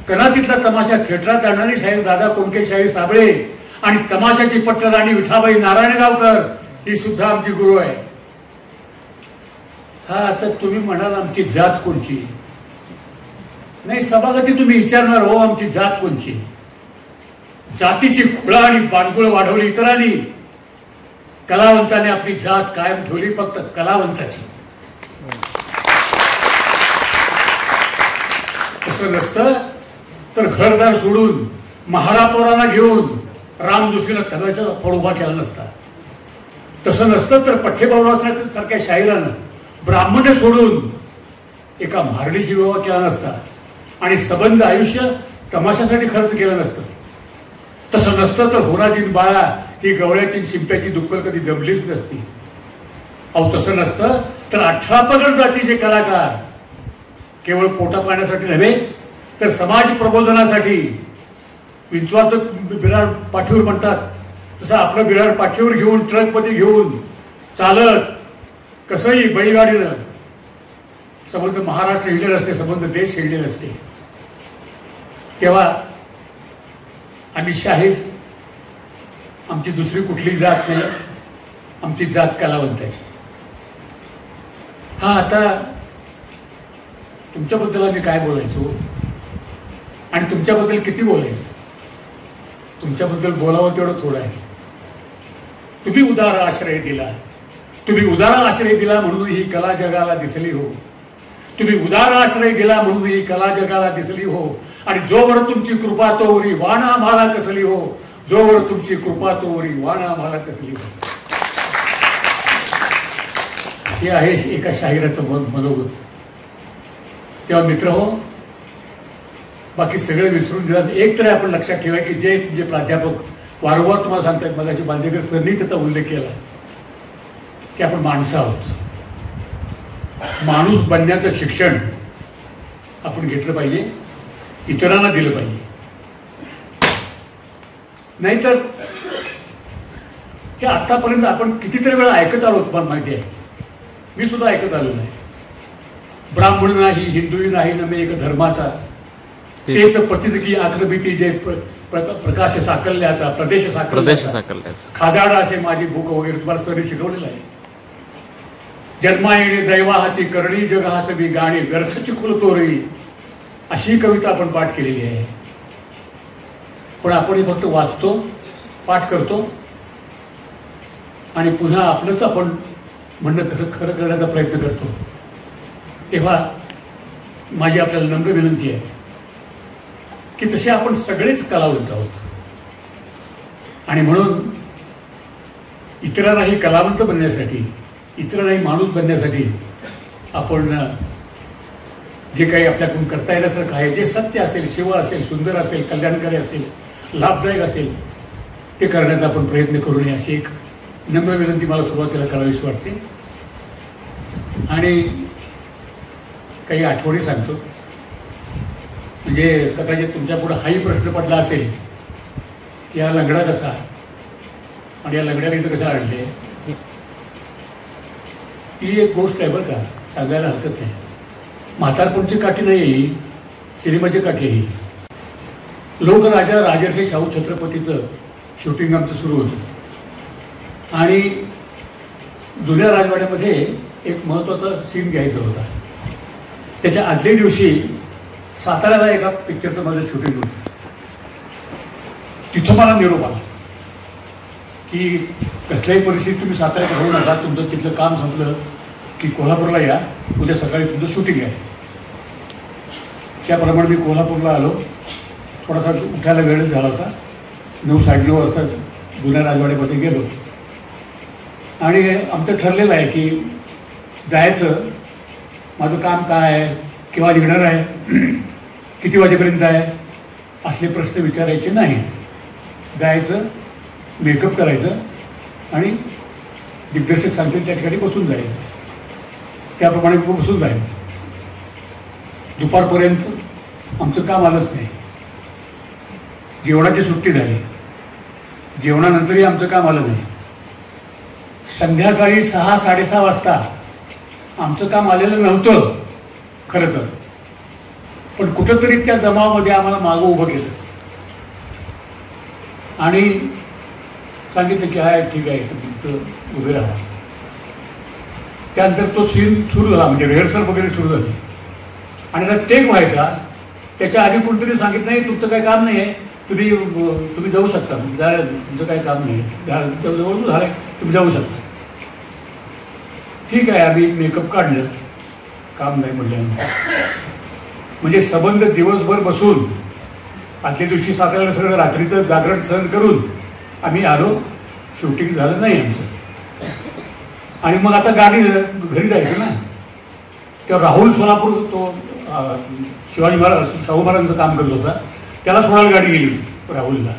कनातीतला तमाशा थिएटरात आणणारी शाहीर दादा कोंडके, शाहीर साबळे, आणि तमाशाची पट्टराणी विठाबाई नारायणगावकर ही सुद्धा आमची गुरु आहे. हा, आता तुम्ही म्हणाल आमची जात कोणची? नाही, सभागती तुम्ही विचारणार हो आमची जात कोणची? जातीची खुळा आणि बाणगुळ वाढवली इतरांनी, कलावंताने आपली जात कायम ठेवली फक्त कलावंताची. तसं नसतं तर घरदार सोडून महारापोराला घेऊन राम जोशीला तव्याचा फड उभा केला नसता. तसं नसतं तर पठ्ठेबाबरासारख्या शाहिरानं ब्राह्मण सोडून एका म्हारडीशी विवाह केला नसता, आणि सबंध आयुष्य तमाशासाठी खर्च केलं नसतं. तसं नसतं तर होनाजी बाळा ही गवळ्याची शिंप्याची दुक्कल कधी जमलीच नसती. अहो, तसं नसतं तर 18 पगड जातीचे कलाकार केवळ पोटा पाण्यासाठी नव्हे तर समाज प्रबोधनासाठी विंचवाचं बिराड पाठीवर म्हणतात तसं आपलं बिराड पाठीवर घेऊन, ट्रकमध्ये घेऊन चालत कसंही बैलगाडीनं संबंध महाराष्ट्र हिंडले नसते, संबंध देश हिंडले नसते. तेव्हा आम्ही शाहीर, आमची दुसरी कुठली जात नाही, आमची जात कलावंताची. हा, आता तुमच्याबद्दल आम्ही काय बोलायचो आणि तुमच्याबद्दल किती बोलायचं? तुमच्याबद्दल बोलावं तेवढं थोडं आहे. तुम्ही उदार आश्रय दिला, तुम्ही उदार आश्रय दिला म्हणून ही कला जगाला दिसली हो. तुम्ही उदार आश्रय दिला म्हणून ही कला जगाला दिसली हो. आणि जोवर तुमची कृपा तोवरी वाण आम्हाला कसली हो, जोवर तुमची कृपा तोवरी वाण आम्हाला कसली हो. हे आहे एका शाहिराचं मनोगत. तेव्हा मित्र हो, बाकी सगळे विसरून दिला. एक तरी आपण लक्षात ठेवा की जे प्राध्यापक वारंवार तुम्हाला सांगतात, मगाशी बांदेकर सरनी त्याचा उल्लेख केला की आपण माणसं आहोत. माणूस बनण्याचं शिक्षण आपण घेतलं पाहिजे, इतरांना दिलं पाहिजे. नाहीतर हे आतापर्यंत आपण कितीतरी वेळा ऐकत आलो, तुम्हाला माहिती आहे, मी सुद्धा ऐकत आलो नाही. ब्राह्मण नाही, हिंदूही नाही, नमे एक धर्माचा, तेच पतित की आक्रमिती, जे प्रकाश साकल्याचा, प्रदेश साकल्याचा, खादाडा असे माझी भूक वगैरे तुम्हाला सरी शिकवलेलं आहे. जन्मा येणे दैवा हाती करणी जग हासवी गाणी व्यर्थची खुलतोरी, अशी कविता आपण पाठ केलेली आहे. पण आपण हे फक्त वाचतो, पाठ करतो आणि पुन्हा आपलंच आपण म्हणणं खरं करण्याचा प्रयत्न करतो. तेव्हा माझी आपल्याला नम्र विनंती आहे की तसे आपण सगळेच कलावंत आहोत, आणि म्हणून इतरांनाही कलावंत बनण्यासाठी, इतरांनाही माणूस बनण्यासाठी आपण जे काही आपल्याकडून करता येण्यासारखं आहे, जे सत्य असेल, शिव असेल, सुंदर असेल, कल्याणकारी असेल, लाभदायक असेल ते करण्याचा आपण प्रयत्न करू नये अशी एक नम्र विनंती मला सुरुवातीला करावीशी वाटते. आणि काही आठवणी सांगतो. म्हणजे कदाचित तुमच्या पुढे हाही प्रश्न पडला असेल की हा लंगडा कसा आणि या लंगड्याला इथं कसा आणले. ती एक गोष्ट आहे बरं का, सांगायला हरकत नाही. म्हातारपणची काठी नाही ही, सिनेमाची काठी ही. लोकराजा राजर्षी शाहू छत्रपतीचं शूटिंग आमचं सुरू होतं आणि जुन्या राजवाड्यामध्ये एक महत्त्वाचा सीन घ्यायचा होता. त्याच्या आदल्या दिवशी साताऱ्याला एका पिक्चरचं माझं शूटिंग होतं. तिथं मला निरोप आला की कसल्याही परिस्थितीत तुम्ही साताऱ्यात राहू नका, तुमचं तिथलं काम संपलं की कोल्हापूरला या, उद्या सकाळी तुमचं शूटिंग आहे. त्याप्रमाणे मी कोल्हापूरला आलो. थोडासा उठायला वेळच झाला होता. 9:30 वाजता जुन्या राजवाड्यामध्ये गेलो आणि आमचं ठरलेलं आहे की जायचं, माझं काम काय आहे, केव्हा निघणार आहे, किती वाजेपर्यंत आहे, असले प्रश्न विचारायचे नाही. जायचं, मेकअप करायचं आणि दिग्दर्शक सांगतील त्या ठिकाणी बसून जायचं. त्याप्रमाणे बसून जायचं. दुपारपर्यंत आमचं काम आलंच नाही. जेवणाची सुट्टी झाली. जेवणानंतरही आमचं काम आलं नाही. संध्याकाळी 6-6:30 वाजता आमचं काम आलेलं नव्हतं खरं तर, पण कुठंतरी त्या जमावामध्ये आम्हाला मागं उभं केलं आणि सांगितलं की हाय ठीक आहे तुमचं उभे राहा. त्यानंतर तो सीन सुरू झाला, म्हणजे रिहर्सल वगैरे सुरू झाली आणि आता टेक व्हायचा. त्याच्या आधी कोणतरी सांगितलं नाही तुमचं काही काम नाही आहे, तुम्ही जाऊ शकता, तुमचं काही काम नाही, जवळ झालं तुम्ही जाऊ शकता. ठीक आहे, आम्ही मेकअप काढलं, काम नाही म्हटल्यानंतर. म्हणजे संबंध दिवसभर बसून आजल्या दिवशी साताऱ्याला सगळं रात्रीचं जागरण सहन करून आम्ही आलो. शूटिंग झालं नाही आमचं. आणि मग आता गाडी घरी जायचं ना. तेव्हा राहुल सोलापूर तो शिवाजी महाराज शाहू महाराजांचं काम करत होता, त्याला सोडायला गाडी गेली राहुलला.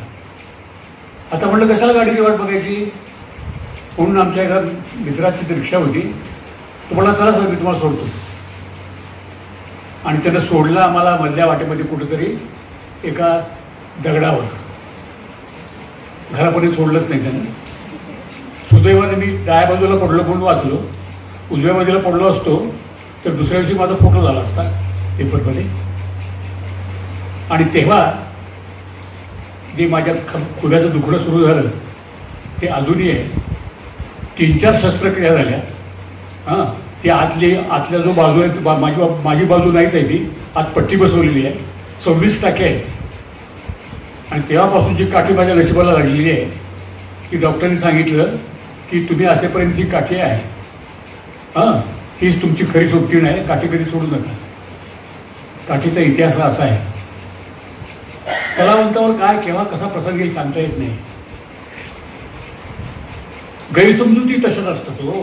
आता म्हटलं कशाला गाडीची वाट बघायची म्हणून आमच्या एका मित्राचीच रिक्षा होती. तो म्हटला चला सर मी तुम्हाला सोडतो. आणि त्यानं सोडलं आम्हाला मधल्या वाटेमध्ये कुठेतरी एका दगडावर. घरापर्यंत सोडलंच नाही त्यानं. सुदैवाने मी डाव्या बाजूला पडलो म्हणून वाचलो. उजव्या बाजूला पडलो असतो तर दुसऱ्या दिवशी माझा फोटो झाला असता पेपरमध्ये. आणि तेव्हा जे माझ्या खुद्याचं दुखणं सुरू झालं ते अजूनही आहे. 3-4 शस्त्रक्रिया झाल्या. हां, ती आतल्या जो बाजू आहे माझी बाजू नाहीच आहे, ती आत पट्टी बसवलेली आहे. 26 टाके आहेत. आणि तेव्हापासूनची काठी माझ्या नशिबाला लागलेली आहे की डॉक्टरांनी सांगितलं की तुम्ही असेपर्यंत ही काठी आहे, हां हीच तुमची खरी सोबती नाही, काठी कधी सोडू नका. काठीचा इतिहास असा आहे. कलावंतावर काय केव्हा कसा प्रसंग येईल सांगता येत नाही. गैरसमजुती तशाच असतात हो.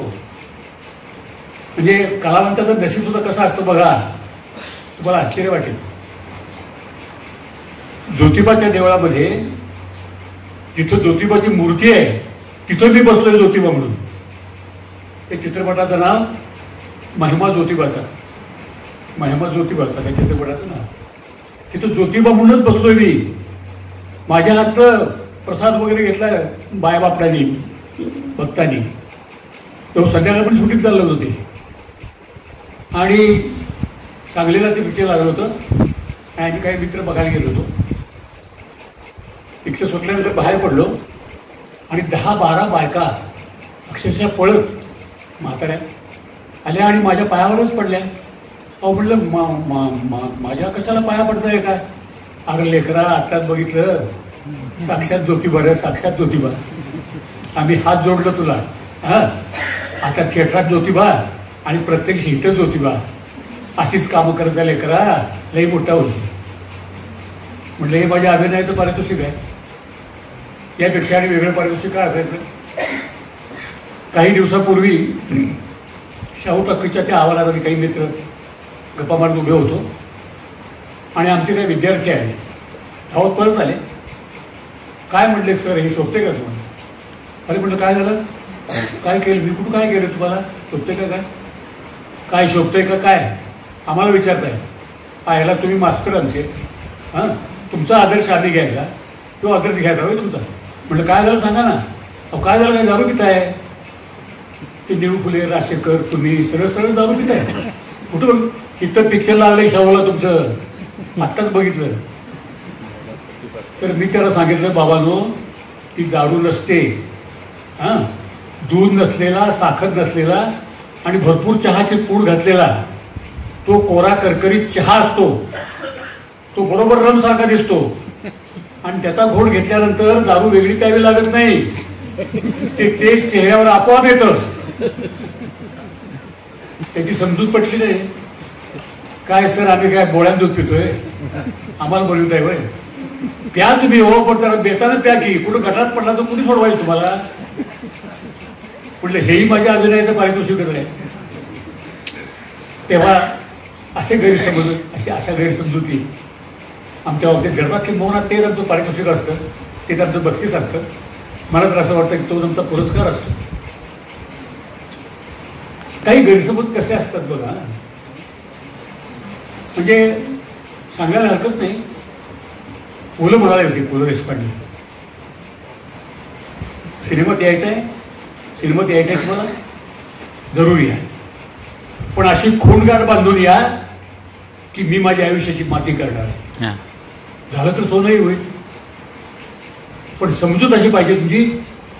म्हणजे कलावंताचं नशीब सुद्धा कसं असतं बघा, तुम्हाला आश्चर्य वाटेल. ज्योतिबाच्या देवळामध्ये जिथं ज्योतिबाची मूर्ती आहे तिथं मी बसलोय ज्योतिबा म्हणून. त्या चित्रपटाचं नाव महिमा ज्योतिबाचा त्या चित्रपटाचं नाव. तिथं ज्योतिबा म्हणूनच बसलोय मी. माझ्या हातनं प्रसाद वगैरे घेतला बायाबापड्यांनी भक्तांनी. तेव्हा संध्याकाळी पण शूटिंग चाललं होतं ते. आणि सांगलीला ते पिक्चर लागलं होतं आणि आम्ही काही मित्र बघायला गेलो होतो. पिक्चर सुटल्यानंतर बाहेर पडलो आणि 10-12 बायका अक्षरशः पळत म्हाताऱ्या आल्या आणि माझ्या पायावरच पडल्या. अहो म्हटलं माझ्या कशाला पाया पडताय का. अरे लेकरा आत्ताच बघितलं साक्षात ज्योतिबा रे, साक्षात ज्योतिबा. आम्ही हात जोडलं तुला. हां, आता थिएटरात ज्योतिबा आणि प्रत्यक्ष इथं ज्योतिबा. अशीच कामं करत जा लेकरा, लई मोठा होती. म्हटलं हे माझ्या अभिनयाचं पारितोषिक आहे. यापेक्षा आणि वेगळं पारितोषिक काय असायचं. काही दिवसापूर्वी शाहू टॉकीजच्या त्या आवारामध्ये काही मित्र गप्पा मारत उभे होतो आणि आमचे काही विद्यार्थी आहेत धावत परत आले काय म्हणले सर, हे शोभते का तुम्हाला? अरे म्हटलं काय झालं, काय केलं मी, कुठं काय केलं तुम्हाला, शोभते का काय, काय शोभते का काय आम्हाला विचारताय? पाहायला तुम्ही मास्तर आमचे, हां तुमचा आदर्श आम्ही घ्यायचा, तो आदर्श घ्यायचा होय तुमचा. म्हटलं काय झालं सांगा ना. अहो काय झालं, काय दारू पिताय? ते निळू फुले, राशेकर, तुम्ही सरळ सरळ दारू पिताय. कुठं इथं पिक्चर लागलंय शाहूला तुमचं, आत्ताच बघितलं. तर मी त्याला सांगितलं, बाबांनो ती दारू नसते, हां दूध नसलेला, साखर नसलेला आणि भरपूर चहाचे पूड घातलेला तो कोरा करकरीत चहा असतो, तो बरोबर रमसारखा दिसतो आणि त्याचा घोट घेतल्यानंतर दारू वेगळी प्यावी लागत नाही, ते तेज चेहऱ्यावर आपोआप येतं. त्याची समजूत पटली नाही. काय सर आम्ही काय बोळ्यात दूध पितोय, आम्हाला बोलवत आहे वय, प्या तुम्ही हो, पण त्याला बेतानं प्या की, कुठं गटात पडला तर कुठे सोडवायचं तुम्हाला. म्हटलं हेही माझ्या अभिनयाचं पारितोषिकच आहे. तेव्हा असे गैरसमज, अशा गैरसमजुती आमच्या बाबतीत घडतात, की मोहनात तेच आमचं पारितोषिक असतं, तेच आमचं बक्षीस असतं. मला तर असं वाटतं की तो आमचा पुरस्कार असतो. काही गैरसमज कसे असतात बघा, म्हणजे सांगायला हरकत नाही. पु ल म्हणाले होते, पु ल देशपांडे, सिनेमात यायचं आहे, सिनेमात यायचं आहे तुम्हाला जरूर या, पण अशी खूणगाठ बांधून या की मी माझ्या आयुष्याची माती करणार आहे. झालं तर सोनंही होईल, पण समजूत अशी पाहिजे तुझी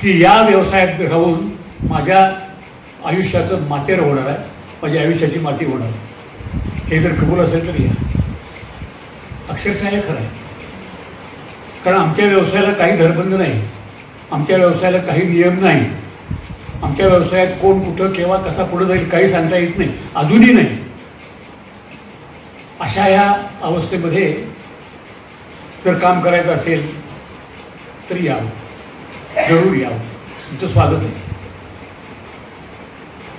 की या व्यवसायात राहून माझ्या आयुष्याचं मातेर होणार आहे, माझ्या आयुष्याची माती होणार आहे. हे जर कबूल असेल तर या. अक्षरशः हे खरं आहे, कारण आमच्या व्यवसायाला काही धरबंद नाही, आमच्या व्यवसायाला काही नियम नाही, आमच्या व्यवसायात कोण कुठं केव्हा कसा पुढे जाईल काही सांगता येत नाही, अजूनही नाही. अशा या अवस्थेमध्ये जर काम करायचं असेल तर यावं, जरूर यावं, तुमचं स्वागत आहे.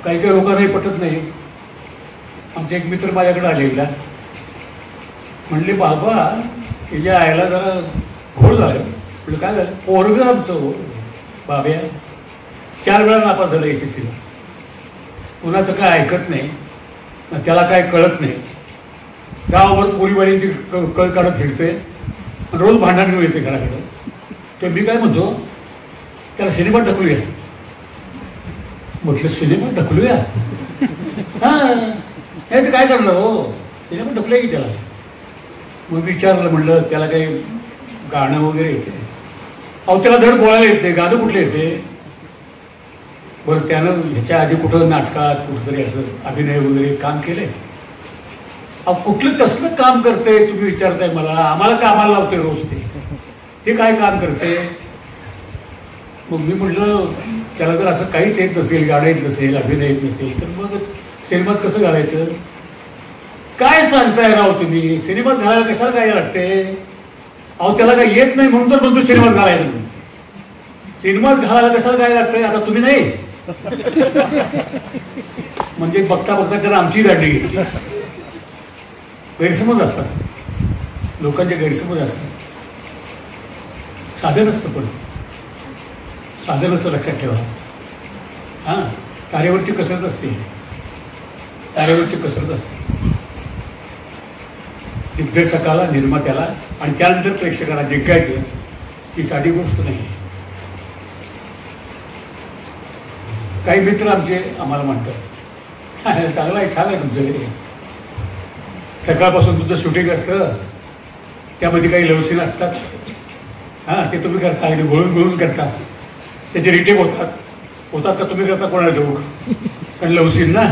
काही काही लोकांनाही पटत नाही. आमचे एक मित्र माझ्याकडे आलेला, म्हणले बाबा याच्या आईला जरा घोळ झालं. म्हटलं काय झालं? पोरगं आमचं हो बाब्या 4 वेळा नापास झालं SSC ला, कुणाचं काय ऐकत नाही, त्याला काय कळत नाही, गावभर पोरीवाल्यांची कळ काढत फिरते, रोज भांडण घेऊन येते घराकडे. तर मी काय म्हणतो, त्याला सिनेमात ढकलूया. म्हटलं सिनेमात ढकलूया? हां नाही तर काय करणार हो, सिनेमात ढकलूया की त्याला. मग विचारलं, म्हणलं त्याला काही गाणं वगैरे येते? अहो त्याला धड बोलायला येते, गाणं कुठले येते? बरं त्यानं ह्याच्या आधी कुठं नाटकात कुठंतरी असं अभिनय वगैरे काम केलंय? अहो कुठलं कसलं काम करते तुम्ही विचारताय मला? आम्हाला कामाला लावते रोज ते काय काम करते? मग मी म्हटलं त्याला जर असं काहीच येत नसेल, गाणं येत नसेल, अभिनय येत नसेल, तर मग सिनेमात कसं घालायचं? काय सांगताय राव तुम्ही? सिनेमात घालायला कशाला काय लागते? अहो त्याला काय येत नाही म्हणून तर म्हणतो सिनेमात घालायचं. सिनेमात घालायला कशाला काय लागतंय? आता तुम्ही नाही म्हणजे बघता बघता त्याला आमची दांडी घेतली. गैरसमज असतात, लोकांचे गैरसमज असतात. साधं नसतं, पण साधं नसतं, लक्षात ठेवा. हां तारेवरची कसरत असते, तारेवरची कसरत असते. दिग्दर्शकाला, निर्मात्याला आणि त्यानंतर प्रेक्षकाला जिंकायचं ही साधी गोष्ट नाही. काही मित्र आमचे आम्हाला म्हणतात, चांगलं आहे, छान आहे तुमचं, सकाळपासून तुझं शूटिंग असतं, त्यामध्ये काही लवसीन असतात, हां ते तुम्ही करता, अगदी गोळून करता, त्याचे रिटेक होतात का तुम्ही करता कोणाला देऊ? कारण लवसीन ना.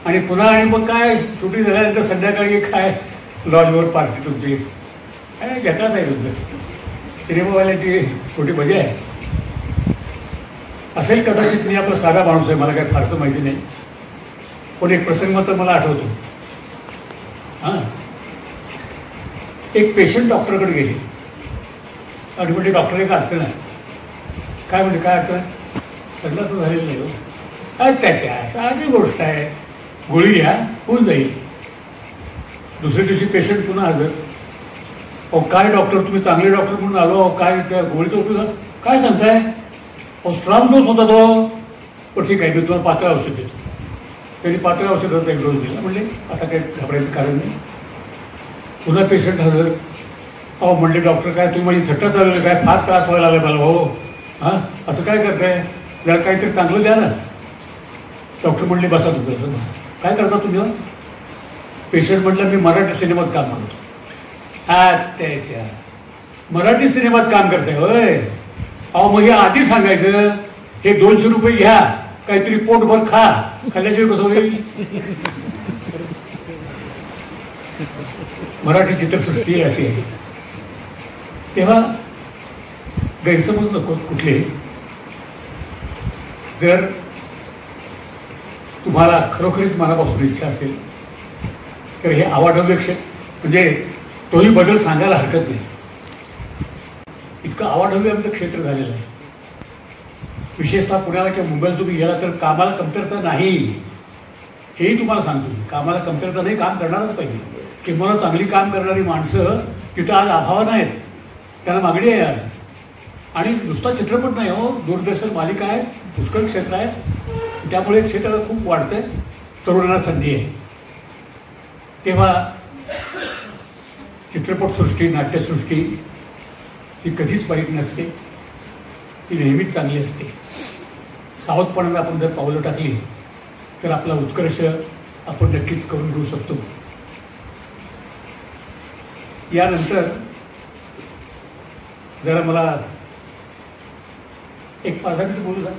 आणि पुन्हा आणि मग काय शूटिंग झाल्यानंतर संध्याकाळी काय लॉजवर पार्टी तुमची, काय घेताच आहे तुमचं. सिनेमावाल्याची छोटी मजा आहे. असेल कदाचित, मी आपला साधा माणूस आहे, मला काय फारसं माहिती नाही, पण एक प्रसंग मात्र मला आठवतो. हां एक पेशंट डॉक्टरकडे गेले आणि म्हणजे डॉक्टर एक अडचण आहे. काय म्हणजे काय अडचण? सगळं तर झालेलं नाही हो. काय त्याच्या साधी गोष्ट आहे, गोळी घ्या होऊन जाईल. दुसऱ्या दिवशी पेशंट पुन्हा हजर. अहो काय डॉक्टर, तुम्ही चांगले डॉक्टर म्हणून आलो, अहो काय त्या गोळीचा उपयोग काय सांगताय? अहो स्ट्रॉंग डोस होता तो. पण ठीक आहे, मी तुम्हाला पातळ औषध देतो. त्यांनी पातळ औषधाचा एक डोस दिला. म्हणले आता काही घाबरायचं कारण नाही. पुन्हा पेशंट हजर. अहो म्हणले डॉक्टर काय तुम्ही माझी थट्टा चालवली काय, फार त्रास व्हायला लागला मला भाऊ. हां असं काय करताय, जरा काहीतरी चांगलं द्या ना. डॉक्टर म्हणले बसा तुम्ही, असं बसा. काय करता तुम्ही? पेशंट म्हटलं मी मराठी सिनेमात काम करतो. त्याच्या मराठी सिनेमात काम करते होय? अहो मग हे आधी सांगायचं, हे 200 रुपये घ्या, काहीतरी पोटभर खा, खाल्ल्याशिवाय कसं होईल? मराठी चित्रसृष्टी अशी आहे. तेव्हा गैरसमज नको कुठले. जर तुम्हाला खरोखरीच मनापासून इच्छा असेल तर हे अवाढव्य म्हणजे तोही बदल सांगायला हरकत नाही. इतकं अवाढव्य आमचं क्षेत्र झालेलं आहे. विशेषतः पुण्याला किंवा मुंबईला तुम्ही गेला तर कामाला कमतरता नाही, हेही तुम्हाला सांगतो. कामाला कमतरता नाही, काम करणारच पाहिजे. किंवा चांगली काम करणारी माणसं तिथं आज अभाव नाहीत, त्यांना मागणी आहे आज. आणि नुसता चित्रपट नाही हो, दूरदर्शन मालिका आहे, पुष्कळ क्षेत्र आहे. त्यामुळे क्षेत्र खूप वाढतंय, तरुणांना संधी आहे. तेव्हा चित्रपटसृष्टी, नाट्यसृष्टी ही कधीच वाईट नसते, ती नेहमीच चांगली असते. सावधपणाने आपण जर पावलं टाकली तर आपला उत्कर्ष आपण नक्कीच करून घेऊ शकतो. यानंतर जरा मला एक 5 मिनिट बोलू का?